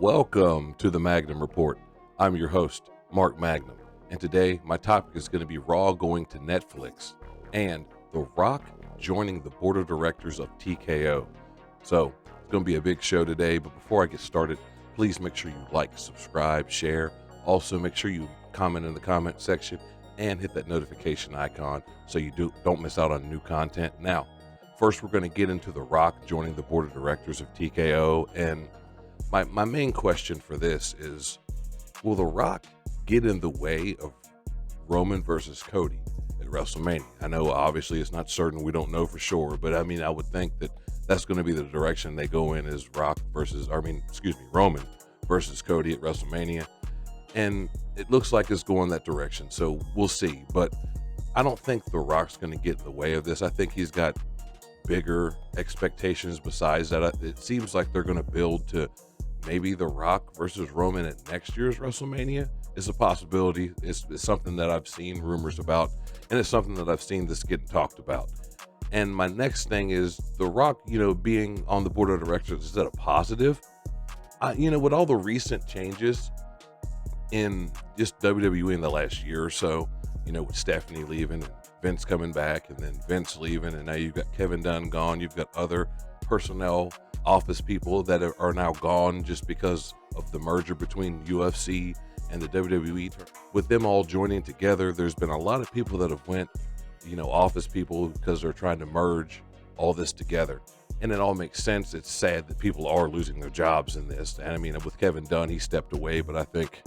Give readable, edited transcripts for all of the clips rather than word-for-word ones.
Welcome to the Magnum Report. I'm your host, Mark Magnum, and today my topic is going to be Raw going to Netflix and The Rock joining the board of directors of TKO. So it's going to be a big show today, but before I get started, please make sure you like, subscribe, share. Also, make sure you comment in the comment section and hit that notification icon so you don't miss out on new content. Now, first we're going to get into The Rock joining the board of directors of TKO, and my main question for this is, will The Rock get in the way of Roman versus Cody at WrestleMania? I know obviously it's not certain, we don't know for sure, but I mean, I would think that that's going to be the direction they go in, is Roman versus Cody at WrestleMania. And it looks like it's going that direction, so we'll see. But I don't think The Rock's going to get in the way of this. I think he's got bigger expectations besides that. It seems like they're going to build to maybe The Rock versus Roman at next year's WrestleMania. Is a possibility. It's something that I've seen rumors about, and it's something that I've seen this getting talked about. And my next thing is The Rock, being on the board of directors, is that a positive? With all the recent changes in just WWE in the last year or so, with Stephanie leaving and Vince coming back, and then Vince leaving, and now you've got Kevin Dunn gone, you've got other personnel office people that are now gone just because of the merger between UFC and the WWE. With them all joining together, there's been a lot of people that have went, office people, because they're trying to merge all this together. And it all makes sense. It's sad that people are losing their jobs in this. And I mean, with Kevin Dunn, he stepped away, but I think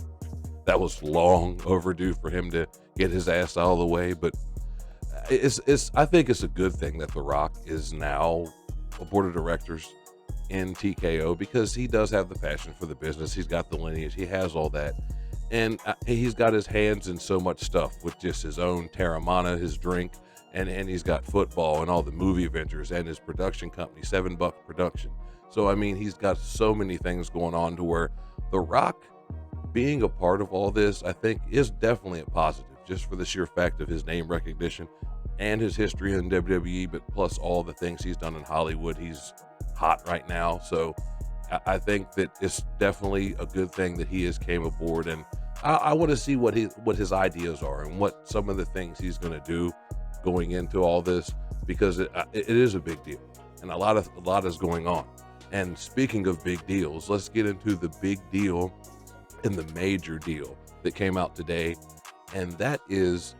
that was long overdue for him to get his ass out of the way. But I think it's a good thing that The Rock is now a board of directors in TKO, because he does have the passion for the business. He's got the lineage. He has all that. And he's got his hands in so much stuff, with just his own Terramana, his drink, and he's got football and all the movie ventures and his production company, $7 Production. So, I mean, he's got so many things going on to where The Rock being a part of all this, I think, is definitely a positive, just for the sheer fact of his name recognition and his history in WWE, but plus all the things he's done in Hollywood. He's hot right now. So I think that it's definitely a good thing that he has came aboard, and I want to see what his ideas are and what some of the things he's going to do going into all this, because it is a big deal, and a lot is going on. And speaking of big deals, let's get into the big deal and the major deal that came out today, and that is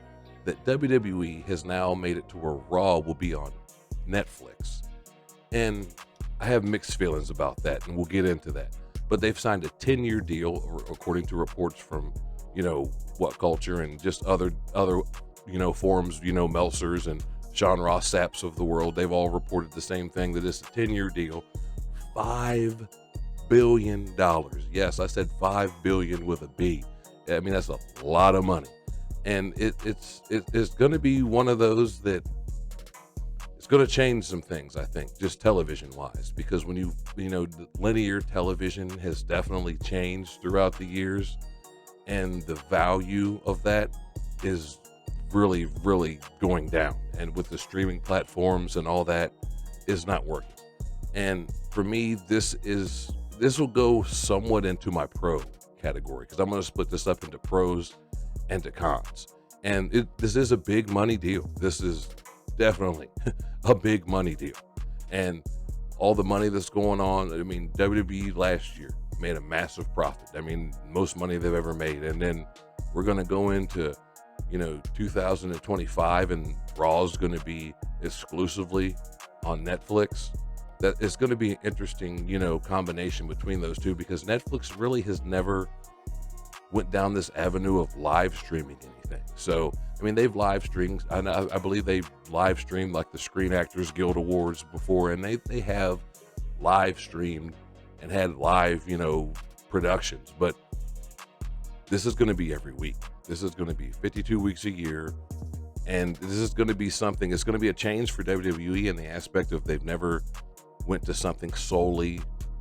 that WWE has now made it to where Raw will be on Netflix. And I have mixed feelings about that, and we'll get into that. But they've signed a 10-year deal, according to reports from, What Culture and just other forums, Meltzer's and Sean Ross Sapps of the world. They've all reported the same thing, that it's a 10-year deal, $5 billion. Yes, I said $5 billion with a B. I mean, that's a lot of money. And it's going to be one of those that it's going to change some things, I think, just television wise, because when linear television has definitely changed throughout the years, and the value of that is really, really going down. And with the streaming platforms and all that, is not working. And for me, this will go somewhat into my pro category, because I'm going to split this up into pros and to cons. And this is a big money deal. This is definitely a big money deal. And all the money that's going on, I mean, WWE last year made a massive profit. I mean, most money they've ever made. And then we're going to go into, 2025, and Raw is going to be exclusively on Netflix. That it's going to be an interesting, combination between those two, because Netflix really has never went down this avenue of live streaming anything. So, I mean, they've live streamed, I believe they've live streamed like the Screen Actors Guild Awards before, and they have live streamed and had live, productions. But this is going to be every week. This is going to be 52 weeks a year, and this is going to be something, it's going to be a change for WWE in the aspect of they've never went to something solely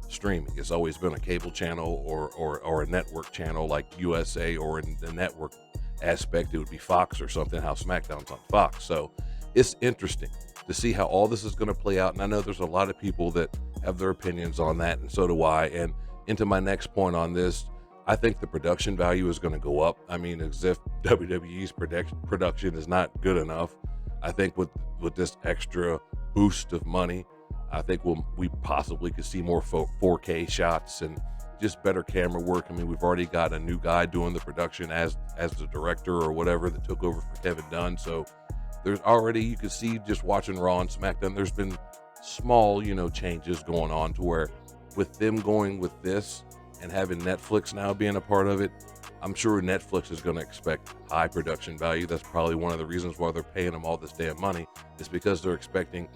streaming. It's always been a cable channel or a network channel like USA, or in the network aspect, it would be Fox or something, how SmackDown's on Fox. So it's interesting to see how all this is going to play out. And I know there's a lot of people that have their opinions on that, and so do I. And into my next point on this, I think the production value is going to go up. I mean, as if WWE's production is not good enough. I think with this extra boost of money, I think we possibly could see more 4K shots and just better camera work. I mean, we've already got a new guy doing the production as the director or whatever that took over for Kevin Dunn. So there's already, you can see just watching Raw and SmackDown, there's been small, changes going on to where with them going with this and having Netflix now being a part of it, I'm sure Netflix is going to expect high production value. That's probably one of the reasons why they're paying them all this damn money, is because they're expecting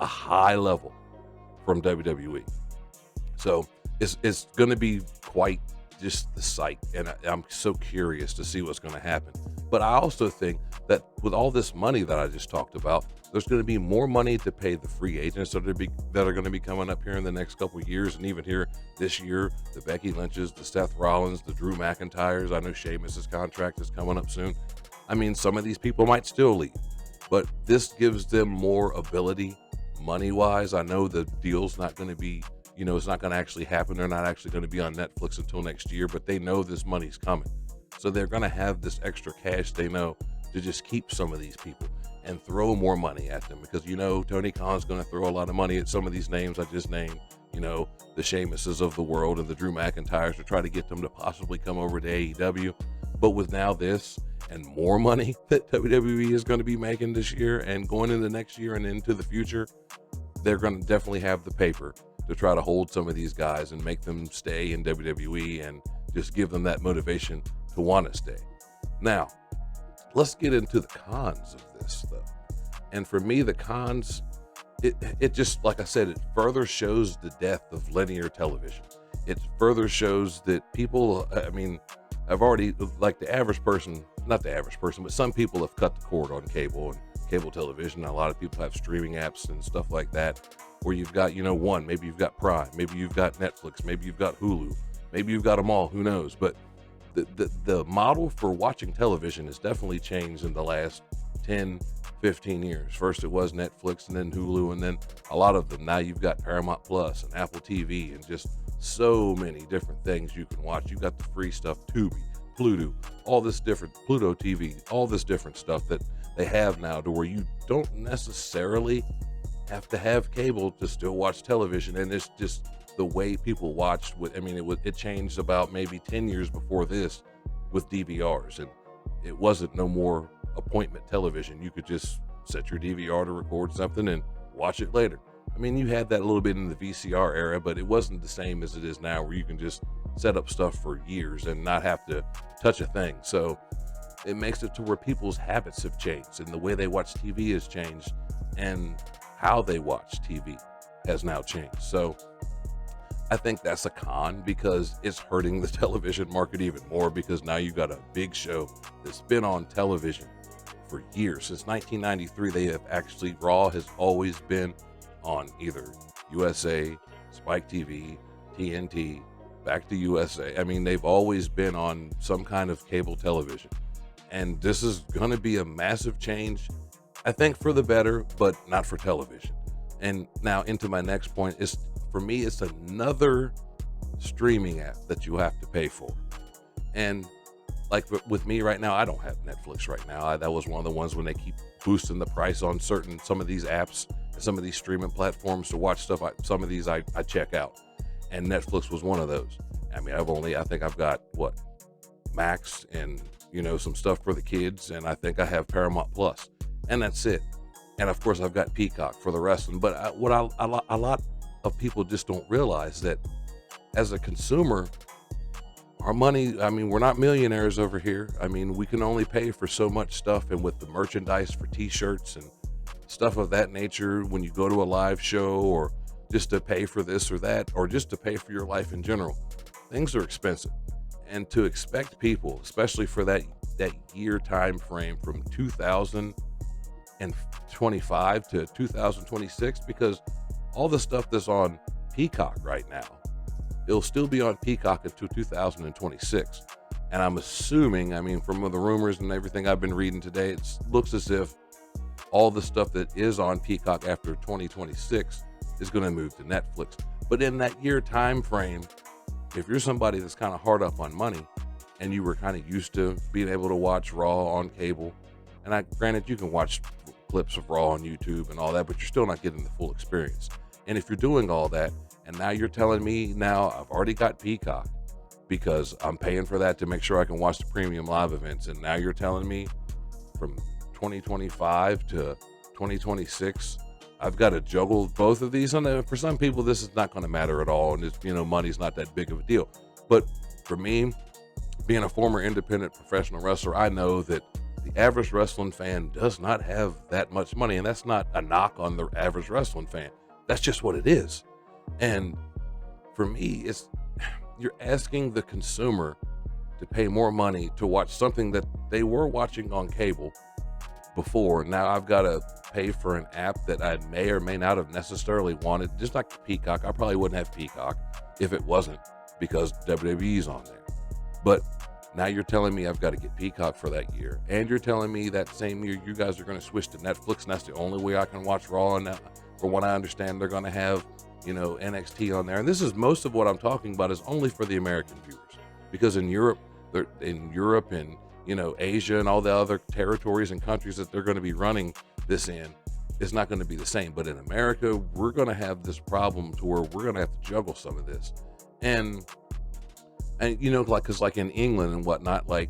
a high level from WWE. So it's going to be quite just the sight, and I'm so curious to see what's going to happen. But I also think that with all this money that I just talked about, there's going to be more money to pay the free agents that are going to be coming up here in the next couple of years, and even here this year, the Becky Lynch's, the Seth Rollins, the Drew McIntyres. I know Sheamus's contract is coming up soon. I mean, some of these people might still leave, but this gives them more ability money-wise. I know the deal's not going to be, it's not going to actually happen. They're not actually going to be on Netflix until next year, but they know this money's coming. So they're going to have this extra cash, they know, to just keep some of these people and throw more money at them, because Tony Khan's going to throw a lot of money at some of these names I just named, the Sheamuses of the world and the Drew McIntyres, to try to get them to possibly come over to AEW. But with now this and more money that WWE is going to be making this year and going into next year and into the future, they're going to definitely have the paper to try to hold some of these guys and make them stay in WWE and just give them that motivation to want to stay. Now, let's get into the cons of this, though. And for me, the cons, it just, like I said, it further shows the death of linear television. It further shows that people, I've already, like the average person, not the average person, but some people have cut the cord on cable and cable television. A lot of people have streaming apps and stuff like that, where you've got, maybe you've got Prime, maybe you've got Netflix, maybe you've got Hulu, maybe you've got them all, who knows? But the model for watching television has definitely changed in the last 10, 15 years. First it was Netflix, and then Hulu, and then a lot of them. Now you've got Paramount Plus and Apple TV and just so many different things you can watch. You've got the free stuff, Tubi, Pluto, all this different, Pluto TV, all this different stuff that they have now, to where you don't necessarily have to have cable to still watch television. And it's just the way people watched it changed about maybe 10 years before this with DVRs, and it wasn't no more appointment television. You could just set your DVR to record something and watch it later. You had that a little bit in the VCR era, but it wasn't the same as it is now, where you can just set up stuff for years and not have to touch a thing. So it makes it to where people's habits have changed, and the way they watch TV has changed, and how they watch TV has now changed. So I think that's a con, because it's hurting the television market even more, because now you got a big show that's been on television for years. Since 1993, Raw has always been on either USA, Spike TV, TNT, back to USA. They've always been on some kind of cable television. And this is going to be a massive change, I think, for the better, but not for television. And now into my next point is, for me, it's another streaming app that you have to pay for. And like with me right now, I don't have Netflix right now. That was one of the ones when they keep boosting the price on some of these apps, some of these streaming platforms to watch stuff. Some of these I check out, and Netflix was one of those. I think I've got Max and some stuff for the kids, and I think I have Paramount Plus, and that's it. And of course I've got Peacock for the wrestling. But a lot of people just don't realize that as a consumer, our money, we're not millionaires over here. We can only pay for so much stuff, and with the merchandise for t-shirts and stuff of that nature, when you go to a live show, or just to pay for this or that, or just to pay for your life in general, things are expensive. And to expect people, especially for that year time frame from 2025 to 2026, because all the stuff that's on Peacock right now, it'll still be on Peacock until 2026. And I'm assuming, from the rumors and everything I've been reading today, it looks as if all the stuff that is on Peacock after 2026 is going to move to Netflix. But in that year time frame, if you're somebody that's kind of hard up on money and you were kind of used to being able to watch Raw on cable, and granted, you can watch clips of Raw on YouTube and all that, but you're still not getting the full experience. And if you're doing all that, and now you're telling me now I've already got Peacock because I'm paying for that to make sure I can watch the premium live events, and now you're telling me from 2025 to 2026, I've got to juggle both of these. And for some people, this is not going to matter at all, and it's, money's not that big of a deal. But for me, being a former independent professional wrestler, I know that the average wrestling fan does not have that much money, and that's not a knock on the average wrestling fan. That's just what it is. And for me, you're asking the consumer to pay more money to watch something that they were watching on cable before. Now I've got to pay for an app that I may or may not have necessarily wanted. Just like Peacock, I probably wouldn't have Peacock if it wasn't because WWE's on there. But now you're telling me I've got to get Peacock for that year, and you're telling me that same year you guys are going to switch to Netflix, and that's the only way I can watch Raw. And from what I understand, they're going to have NXT on there. And this is most of what I'm talking about is only for the American viewers, because in Europe and Asia and all the other territories and countries that they're going to be running this in, it's not going to be the same. But in America, we're going to have this problem to where we're going to have to juggle some of this. And because like in England and whatnot, like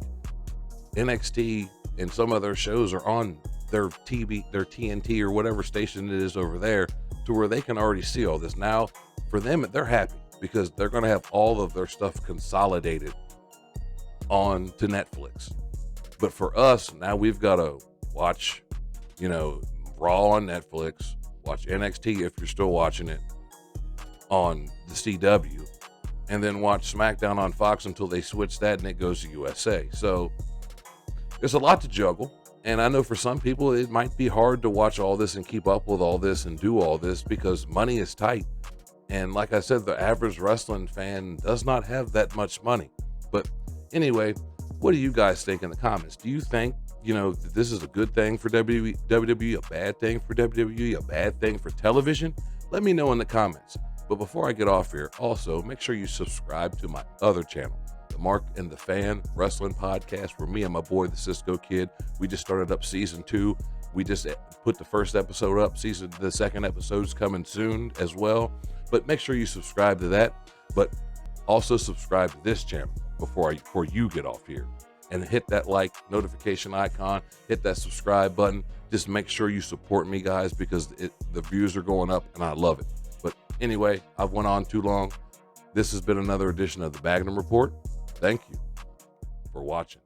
NXT and some of their shows are on their TNT or whatever station it is over there, to where they can already see all this. Now, for them, they're happy because they're going to have all of their stuff consolidated on to Netflix. But for us, now we've got to watch, Raw on Netflix, watch NXT if you're still watching it on the CW, and then watch SmackDown on Fox until they switch that and it goes to USA. So there's a lot to juggle. And I know for some people, it might be hard to watch all this and keep up with all this and do all this because money is tight. And like I said, the average wrestling fan does not have that much money. But anyway, what do you guys think in the comments? Do you think, that this is a good thing for WWE, a bad thing for WWE, a bad thing for television? Let me know in the comments. But before I get off here, also make sure you subscribe to my other channel, the Mark and the Fan Wrestling Podcast, where me and my boy, the Cisco Kid, we just started up season 2. We just put the first episode up. The second episode's coming soon as well. But make sure you subscribe to that. But also subscribe to this channel before you get off here. And hit that like notification icon, hit that subscribe button. Just make sure you support me, guys, because the views are going up and I love it. But anyway, I've went on too long. This has been another edition of the Magnum Report. Thank you for watching.